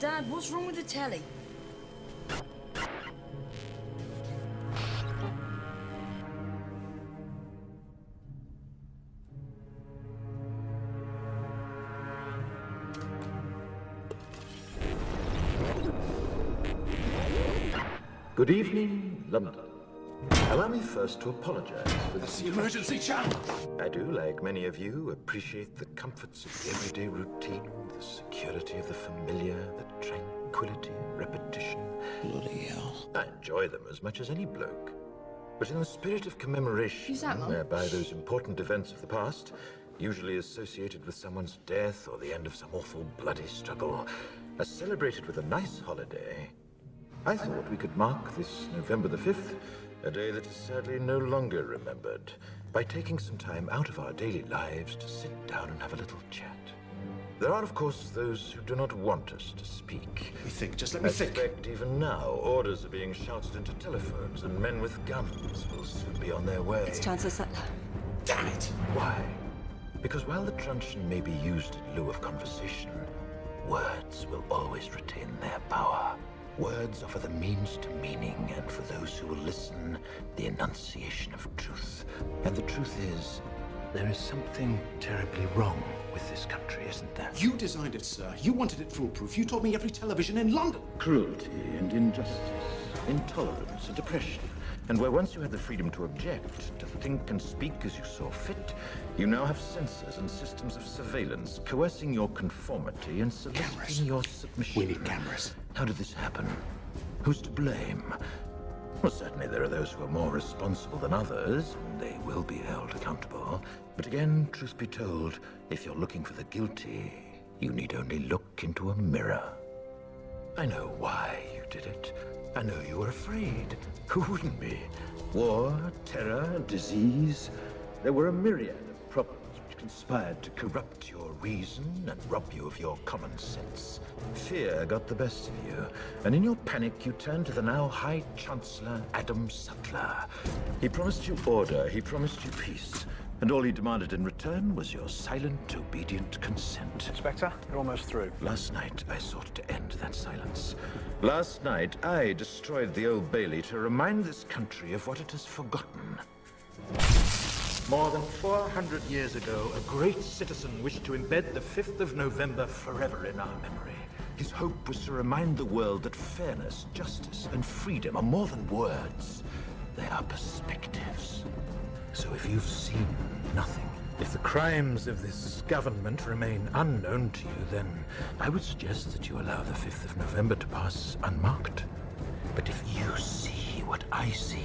Dad, what's wrong with the telly? Good evening, London. Allow me first to apologize for That's the emergency channel. I do, like many of you, appreciate the comforts of the everyday routine, the security of the familiar, the tranquility of repetition. Bloody hell. I enjoy them as much as any bloke. But in the spirit of commemoration, Who's that, Mum? whereby those important events of the past, usually associated with someone's death or the end of some awful bloody struggle, are celebrated with a nice holiday, I thought we could mark this November the 5th, a day that is sadly no longer remembered, by taking some time out of our daily lives to sit down and have a little chat. There are, of course, those who do not want us to speak. Let me think, just let me I think. suspect even now, orders are being shouted into telephones, and men with guns will soon be on their way. It's Chancellor Sutler. Damn it. Why? Because while the truncheon may be used in lieu of conversation, words will always retain their power. Words offer the means to meaning, and for those who will listen, the enunciation of truth. And the truth is, there is something terribly wrong with this country, isn't there? You designed it, sir. You wanted it foolproof. You told me every television in London. Cruelty and injustice, intolerance and oppression. And where once you had the freedom to object, to think and speak as you saw fit, you now have censors and systems of surveillance coercing your conformity and soliciting Cameras. your submission. We need cameras. How did this happen? Who's to blame? Well, certainly there are those who are more responsible than others, and they will be held accountable. But again, truth be told, if you're looking for the guilty, you need only look into a mirror. I know why you did it. I know you were afraid. Who wouldn't be? War, terror, disease. There were a myriad of problems which conspired to corrupt your reason and rob you of your common sense. Fear got the best of you, and in your panic you turned to the now High Chancellor Adam Sutler. He promised you order, he promised you peace, and all he demanded in return was your silent, obedient consent. Inspector, you're almost through. Last night, I sought to end that silence. Last night, I destroyed the Old Bailey to remind this country of what it has forgotten. More than 400 years ago, a great citizen wished to embed the 5th of November forever in our memory. His hope was to remind the world that fairness, justice, and freedom are more than words. They are perspectives. So if you've seen nothing, if the crimes of this government remain unknown to you, then I would suggest that you allow the 5th of November to pass unmarked. But if you see what I see,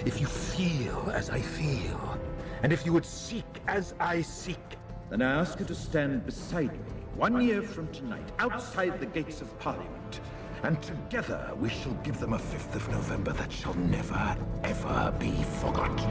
if you feel as I feel, and if you would seek as I seek, then I ask you to stand beside me 1 year from tonight, outside the gates of Parliament. And together we shall give them a 5th of November that shall never, ever be forgotten.